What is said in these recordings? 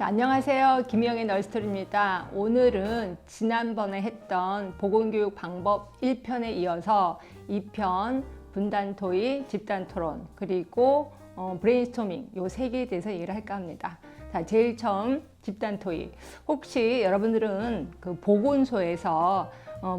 자, 안녕하세요. 김희영의 널스토리입니다. 오늘은 지난번에 했던 보건교육 방법 1편에 이어서 2편 분단토의, 집단토론, 그리고 브레인스토밍 요 세 개에 대해서 얘기를 할까 합니다. 자, 제일 처음 집단토의. 혹시 여러분들은 그 보건소에서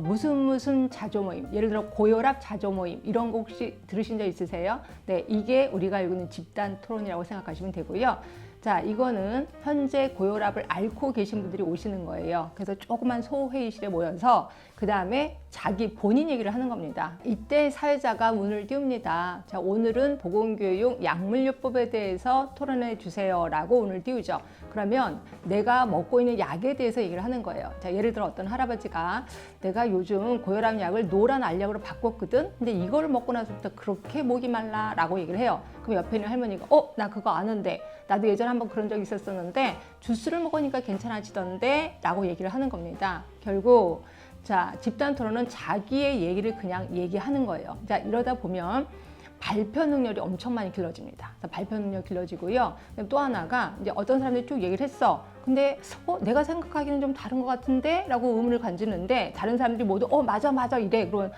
무슨 자조모임, 예를 들어 고혈압 자조모임 이런 거 혹시 들으신 적 있으세요? 네, 이게 우리가 알고 있는 집단토론이라고 생각하시면 되고요. 자, 이거는 현재 고혈압을 앓고 계신 분들이 오시는 거예요. 그래서 조그만 소회의실에 모여서 그 다음에 자기 본인 얘기를 하는 겁니다. 이때 사회자가 문을 띄웁니다. 자, 오늘은 보건교육 약물요법에 대해서 토론해 주세요 라고 문을 띄우죠. 그러면 내가 먹고 있는 약에 대해서 얘기를 하는 거예요. 자, 예를 들어 어떤 할아버지가 내가 요즘 고혈압 약을 노란 알약으로 바꿨거든. 근데 이거를 먹고 나서부터 그렇게 목이 말라 라고 얘기를 해요. 그럼 옆에 있는 할머니가 나 그거 아는데 나도 예전에 한번 그런 적이 있었었는데 주스를 먹으니까 괜찮아지던데 라고 얘기를 하는 겁니다. 결국 자, 집단 토론은 자기의 얘기를 그냥 얘기하는 거예요. 자, 이러다 보면 발표 능력이 엄청 많이 길러집니다. 발표 능력 길러지고요. 또 하나가 이제 어떤 사람들이 쭉 얘기를 했어. 근데 내가 생각하기는 좀 다른 것 같은데? 라고 의문을 가지는데 다른 사람들이 모두 맞아 이래. 그러면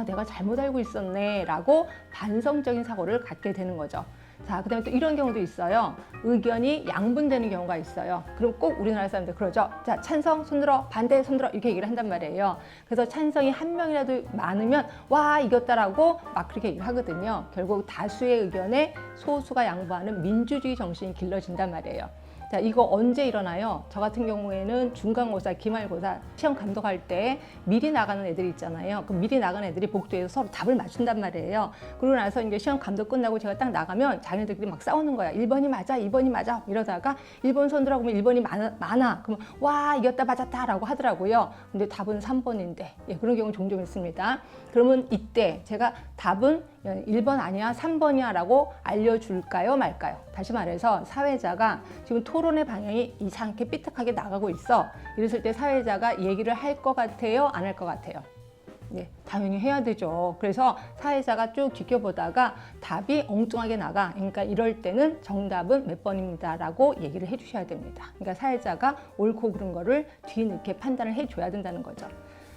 내가 잘못 알고 있었네 라고 반성적인 사고를 갖게 되는 거죠. 자, 그 다음에 또 이런 경우도 있어요. 의견이 양분되는 경우가 있어요. 그럼 꼭 우리나라 사람들 그러죠. 자, 찬성 손들어, 반대 손들어 이렇게 얘기를 한단 말이에요. 그래서 찬성이 한 명이라도 많으면 와 이겼다라고 막 그렇게 얘기를 하거든요. 결국 다수의 의견에 소수가 양보하는 민주주의 정신이 길러진단 말이에요. 자, 이거 언제 일어나요? 저 같은 경우에는 중간고사, 기말고사 시험 감독할 때 미리 나가는 애들이 있잖아요. 그 미리 나가는 애들이 복도에서 서로 답을 맞춘단 말이에요. 그러고 나서 이제 시험 감독 끝나고 제가 딱 나가면 자기네들끼리 막 싸우는 거야. 1번이 맞아, 2번이 맞아. 이러다가 1번 손들어 보면 1번이 많아. 그러면 와, 이겼다, 맞았다 라고 하더라고요. 근데 답은 3번인데. 예, 그런 경우 종종 있습니다. 그러면 이때 제가 답은 1번 아니야, 3번이야 라고 알려줄까요, 말까요? 다시 말해서 사회자가 지금 토론의 방향이 이상하게 삐딱하게 나가고 있어. 이랬을 때 사회자가 얘기를 할 것 같아요, 안 할 것 같아요? 네, 당연히 해야 되죠. 그래서 사회자가 쭉 지켜보다가 답이 엉뚱하게 나가. 그러니까 이럴 때는 정답은 몇 번입니다 라고 얘기를 해주셔야 됩니다. 그러니까 사회자가 옳고 그른 거를 뒤늦게 판단을 해줘야 된다는 거죠.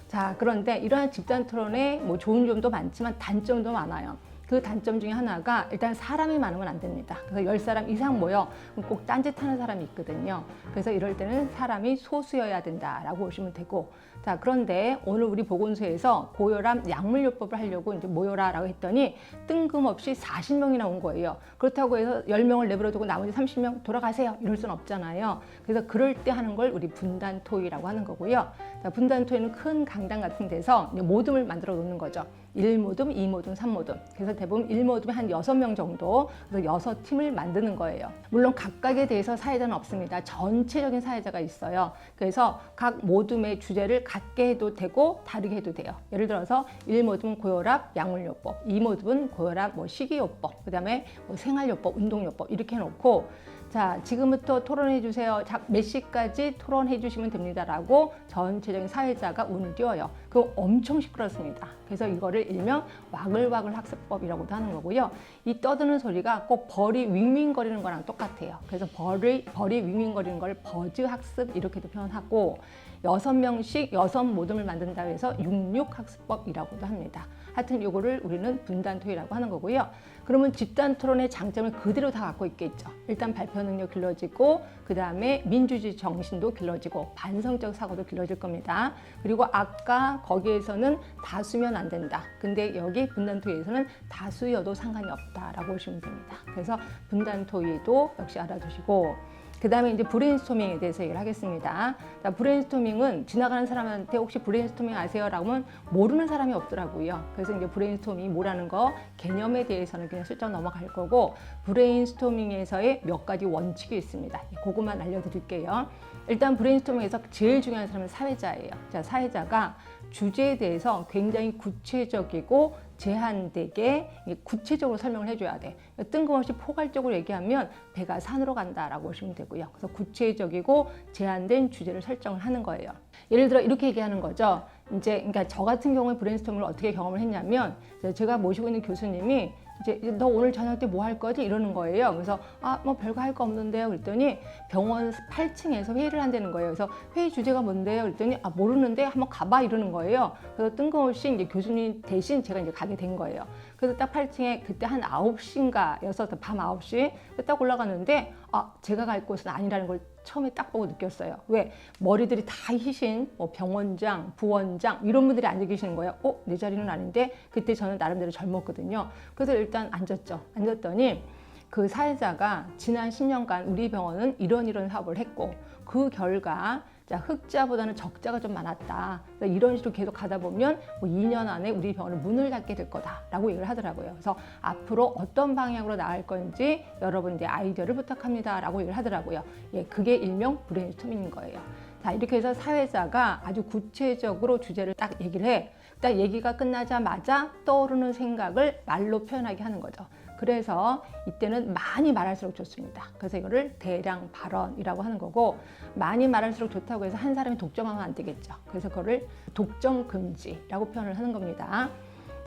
자, 그런데 이러한 집단 토론에 뭐 좋은 점도 많지만 단점도 많아요. 그 단점 중에 하나가 일단 사람이 많으면 안 됩니다. 그래서 10사람 이상 모여 꼭 딴짓하는 사람이 있거든요. 그래서 이럴 때는 사람이 소수여야 된다라고 보시면 되고, 자, 그런데 오늘 우리 보건소에서 고혈압 약물요법을 하려고 이제 모여라라고 했더니 뜬금없이 40명이나 온 거예요. 그렇다고 해서 10명을 내버려두고 나머지 30명 돌아가세요 이럴 수는 없잖아요. 그래서 그럴 때 하는 걸 우리 분단토의라고 하는 거고요. 자, 분단토의는 큰 강당 같은 데서 이제 모둠을 만들어 놓는 거죠. 1모둠, 2모둠, 3모둠. 그래서 대부분 1모둠에 한 6명 정도, 그래서 6팀을 만드는 거예요. 물론 각각에 대해서 사회자는 없습니다. 전체적인 사회자가 있어요. 그래서 각 모둠의 주제를 같게 해도 되고 다르게 해도 돼요. 예를 들어서 1모둠은 고혈압, 약물요법, 2모둠은 고혈압, 식이요법, 그 다음에 생활요법, 운동요법 이렇게 해놓고, 자, 지금부터 토론해 주세요. 자, 몇 시까지 토론해 주시면 됩니다라고 전체적인 사회자가 운을 띄워요. 그거 엄청 시끄럽습니다. 그래서 이거를 일명 와글와글 학습법이라고도 하는 거고요. 이 떠드는 소리가 꼭 벌이 윙윙거리는 거랑 똑같아요. 그래서 벌이 윙윙거리는 걸 버즈 학습 이렇게도 표현하고, 6명씩 6모둠을 만든다고 해서 66학습법이라고도 합니다. 하여튼 이거를 우리는 분단토의라고 하는 거고요. 그러면 집단 토론의 장점을 그대로 다 갖고 있겠죠. 일단 발표 능력 길러지고, 그 다음에 민주주의 정신도 길러지고, 반성적 사고도 길러질 겁니다. 그리고 아까 거기에서는 다수면 안 된다. 근데 여기 분단토의에서는 다수여도 상관이 없다라고 보시면 됩니다. 그래서 분단토의도 역시 알아두시고, 그 다음에 이제 브레인스토밍에 대해서 얘기를 하겠습니다. 자, 브레인스토밍은 지나가는 사람한테 혹시 브레인스토밍 아세요? 라고 하면 모르는 사람이 없더라고요. 그래서 이제 브레인스토밍이 뭐라는 거, 개념에 대해서는 그냥 슬쩍 넘어갈 거고, 브레인스토밍에서의 몇 가지 원칙이 있습니다. 그것만 알려드릴게요. 일단 브레인스토밍에서 제일 중요한 사람은 사회자예요. 자, 사회자가 주제에 대해서 굉장히 구체적이고 제한되게 구체적으로 설명을 해줘야 돼. 뜬금없이 포괄적으로 얘기하면 배가 산으로 간다라고 보시면 되고요. 그래서 구체적이고 제한된 주제를 설정을 하는 거예요. 예를 들어 이렇게 얘기하는 거죠. 이제 그러니까 저 같은 경우에 브레인스토밍을 어떻게 경험을 했냐면, 제가 모시고 있는 교수님이 이제 너 오늘 저녁 때 뭐 할 거지? 이러는 거예요. 그래서 뭐 별거 할 거 없는데요. 그랬더니 병원 8층에서 회의를 한다는 거예요. 그래서 회의 주제가 뭔데요? 그랬더니 모르는데 한번 가봐 이러는 거예요. 그래서 뜬금없이 이제 교수님 대신 제가 이제 가게 된 거예요. 그래서 딱 8층에 그때 한 9시인가여서 밤 9시 딱 올라갔는데 제가 갈 곳은 아니라는 걸 처음에 딱 보고 느꼈어요. 왜? 머리들이 다 희신 뭐 병원장, 부원장 이런 분들이 앉아 계시는 거예요. 내 자리는 아닌데 그때 저는 나름대로 젊었거든요. 그래서 일단 앉았죠. 앉았더니 그 사회자가 지난 10년간 우리 병원은 이런 사업을 했고 그 결과 흑자보다는 적자가 좀 많았다. 이런 식으로 계속 가다 보면 뭐 2년 안에 우리 병원은 문을 닫게 될 거다라고 얘기를 하더라고요. 그래서 앞으로 어떤 방향으로 나갈 건지 여러분들 아이디어를 부탁합니다라고 얘기를 하더라고요. 그게 일명 브레인스토밍인 거예요. 자, 이렇게 해서 사회자가 아주 구체적으로 주제를 딱 얘기를 해. 딱 얘기가 끝나자마자 떠오르는 생각을 말로 표현하게 하는 거죠. 그래서 이때는 많이 말할수록 좋습니다. 그래서 이거를 대량 발언이라고 하는 거고, 많이 말할수록 좋다고 해서 한 사람이 독점하면 안 되겠죠. 그래서 그거를 독점 금지라고 표현을 하는 겁니다.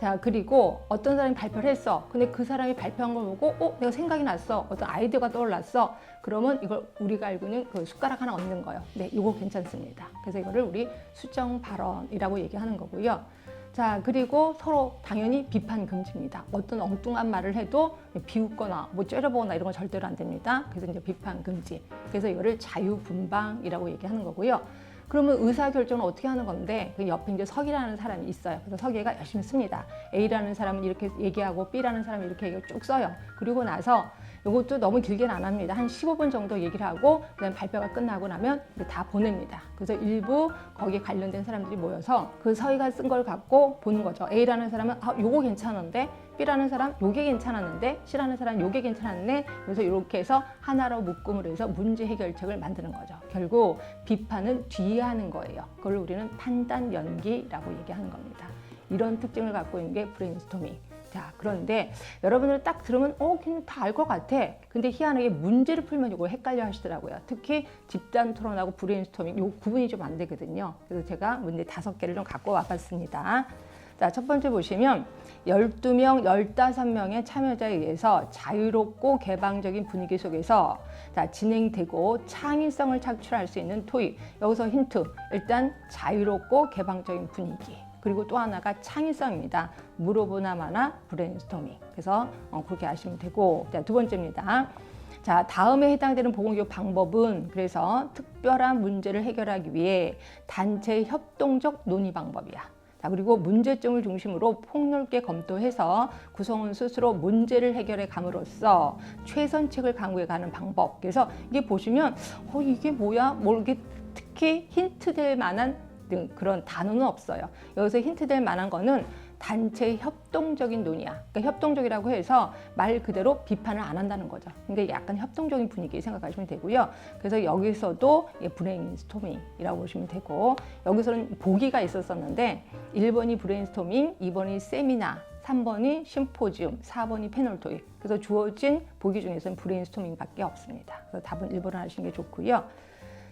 자, 그리고 어떤 사람이 발표를 했어. 근데 그 사람이 발표한 걸 보고 내가 생각이 났어. 어떤 아이디어가 떠올랐어. 그러면 이걸 우리가 알고 있는 그 숟가락 하나 얹는 거예요. 네, 이거 괜찮습니다. 그래서 이거를 우리 수정 발언이라고 얘기하는 거고요. 자, 그리고 서로 당연히 비판 금지입니다. 어떤 엉뚱한 말을 해도 비웃거나 뭐 째려보거나 이런 건 절대로 안 됩니다. 그래서 이제 비판 금지. 그래서 이거를 자유분방이라고 얘기하는 거고요. 그러면 의사결정은 어떻게 하는 건데, 그 옆에 이제 서기라는 사람이 있어요. 그래서 서기가 열심히 씁니다. A라는 사람은 이렇게 얘기하고 B라는 사람은 이렇게 얘기를 쭉 써요. 그리고 나서 이것도 너무 길게는 안 합니다. 한 15분 정도 얘기를 하고 그다음에 발표가 끝나고 나면 이제 다 보냅니다. 그래서 일부 거기에 관련된 사람들이 모여서 그 서희가 쓴 걸 갖고 보는 거죠. A라는 사람은 요거 괜찮은데, B라는 사람 요게 괜찮았는데, C라는 사람 요게 괜찮았네. 그래서 이렇게 해서 하나로 묶음으로 해서 문제 해결책을 만드는 거죠. 결국 비판은 뒤에 하는 거예요. 그걸 우리는 판단 연기라고 얘기하는 겁니다. 이런 특징을 갖고 있는 게 브레인스토밍. 자, 그런데 여러분들 딱 들으면 그냥 다 알 것 같아. 근데 희한하게 문제를 풀면 이거 헷갈려 하시더라고요. 특히 집단 토론하고 브레인스토밍 요 구분이 좀 안 되거든요. 그래서 제가 문제 5개를 좀 갖고 와봤습니다. 자, 첫 번째 보시면 12명, 15명의 참여자에 의해서 자유롭고 개방적인 분위기 속에서 진행되고 창의성을 착출할 수 있는 토의. 여기서 힌트, 일단 자유롭고 개방적인 분위기. 그리고 또 하나가 창의성입니다. 물어보나 마나 브레인스토밍. 그래서 그렇게 아시면 되고, 자, 두 번째입니다. 자, 다음에 해당되는 보건교육 방법은 그래서 특별한 문제를 해결하기 위해 단체 협동적 논의 방법이야. 자, 그리고 문제점을 중심으로 폭넓게 검토해서 구성원 스스로 문제를 해결해 감으로써 최선책을 강구해 가는 방법. 그래서 이게 보시면 이게 뭐야? 모르게 특히 힌트 될 만한 그런 단어는 없어요. 여기서 힌트 될 만한 거는 단체 협동적인 논의야. 그러니까 협동적이라고 해서 말 그대로 비판을 안 한다는 거죠. 그러니까 약간 협동적인 분위기 생각하시면 되고요. 그래서 여기서도 브레인스토밍이라고 보시면 되고, 여기서는 보기가 있었었는데 1번이 브레인스토밍, 2번이 세미나, 3번이 심포지움, 4번이 패널 토익. 그래서 주어진 보기 중에서는 브레인스토밍밖에 없습니다. 그래서 답은 1번을 하시는 게 좋고요.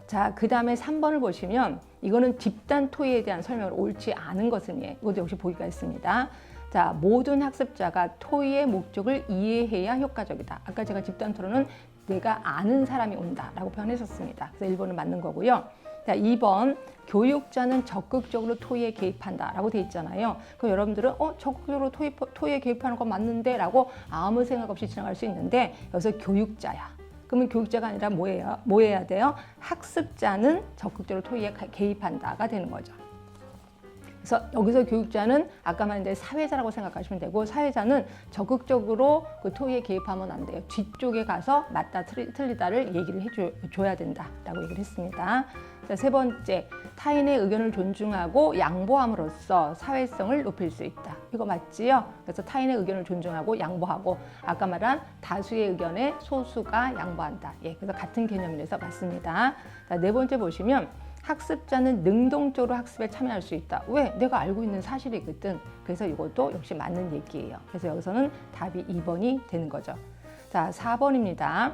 자, 그 다음에 3번을 보시면 이거는 집단 토의에 대한 설명을 옳지 않은 것은 이것도 역시 보기가 있습니다. 자, 모든 학습자가 토의의 목적을 이해해야 효과적이다. 아까 제가 집단 토론은 내가 아는 사람이 온다라고 표현했었습니다. 그래서 1번은 맞는 거고요. 자, 2번 교육자는 적극적으로 토의에 개입한다라고 돼 있잖아요. 그럼 여러분들은 적극적으로 토의에 개입하는 건 맞는데 라고 아무 생각 없이 지나갈 수 있는데, 여기서 교육자야. 그러면 교육자가 아니라 뭐 해야 돼요? 학습자는 적극적으로 토의에 개입한다가 되는 거죠. 그래서 여기서 교육자는 아까 말한 사회자라고 생각하시면 되고, 사회자는 적극적으로 그 토의에 개입하면 안 돼요. 뒤쪽에 가서 맞다 틀리다를 얘기를 해줘야 된다라고 얘기를 했습니다. 자, 세 번째, 타인의 의견을 존중하고 양보함으로써 사회성을 높일 수 있다. 이거 맞지요? 그래서 타인의 의견을 존중하고 양보하고, 아까 말한 다수의 의견에 소수가 양보한다. 그래서 같은 개념이라서 맞습니다. 자, 네 번째 보시면 학습자는 능동적으로 학습에 참여할 수 있다. 왜? 내가 알고 있는 사실이거든. 그래서 이것도 역시 맞는 얘기예요. 그래서 여기서는 답이 2번이 되는 거죠. 자, 4번입니다.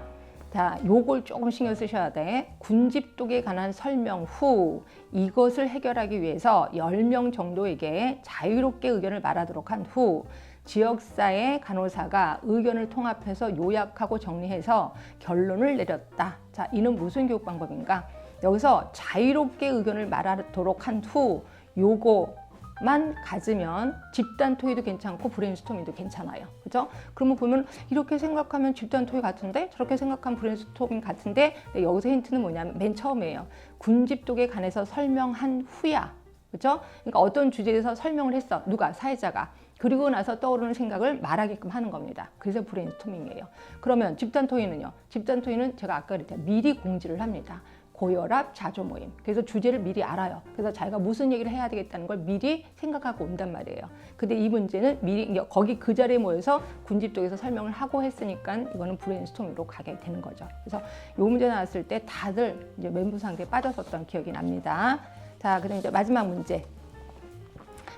자, 요걸 조금 신경 쓰셔야 돼. 군집독에 관한 설명 후 이것을 해결하기 위해서 10명 정도에게 자유롭게 의견을 말하도록 한 후 지역사회 간호사가 의견을 통합해서 요약하고 정리해서 결론을 내렸다. 자, 이는 무슨 교육 방법인가? 여기서 자유롭게 의견을 말하도록 한 후 요거만 가지면 집단 토의도 괜찮고 브레인스토밍도 괜찮아요. 그죠? 그러면 보면 이렇게 생각하면 집단 토의 같은데 저렇게 생각하면 브레인스토밍 같은데 여기서 힌트는 뭐냐면 맨 처음이에요. 군집독에 관해서 설명한 후야. 그죠? 그러니까 어떤 주제에서 설명을 했어. 누가? 사회자가. 그리고 나서 떠오르는 생각을 말하게끔 하는 겁니다. 그래서 브레인스토밍이에요. 그러면 집단 토의는요? 집단 토의는 제가 아까 그랬잖아요. 미리 공지를 합니다. 고혈압, 자조 모임. 그래서 주제를 미리 알아요. 그래서 자기가 무슨 얘기를 해야 되겠다는 걸 미리 생각하고 온단 말이에요. 근데 이 문제는 미리 거기 그 자리에 모여서 군집 쪽에서 설명을 하고 했으니까 이거는 브레인스토밍으로 가게 되는 거죠. 그래서 이 문제 나왔을 때 다들 이제 멘붕 상태에 빠졌었던 기억이 납니다. 자, 그다음 이제 마지막 문제.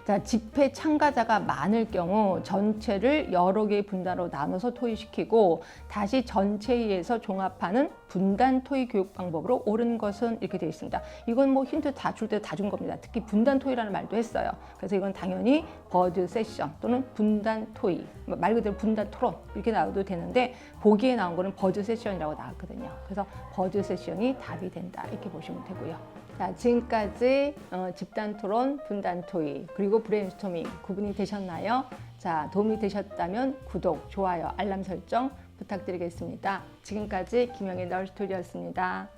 자, 집회 참가자가 많을 경우 전체를 여러 개의 분단으로 나눠서 토의시키고 다시 전체회의에서 종합하는 분단 토의 교육 방법으로 옳은 것은 이렇게 되어 있습니다. 이건 뭐 힌트 다 줄 때 다 준 겁니다. 특히 분단 토의라는 말도 했어요. 그래서 이건 당연히 버드 세션 또는 분단 토의, 말 그대로 분단 토론 이렇게 나와도 되는데 보기에 나온 거는 버드 세션이라고 나왔거든요. 그래서 버드 세션이 답이 된다 이렇게 보시면 되고요. 자, 지금까지 집단 토론, 분단 토의, 그리고 브레인스토밍 구분이 되셨나요? 자, 도움이 되셨다면 구독, 좋아요, 알람 설정 부탁드리겠습니다. 지금까지 김영애 널스토리였습니다.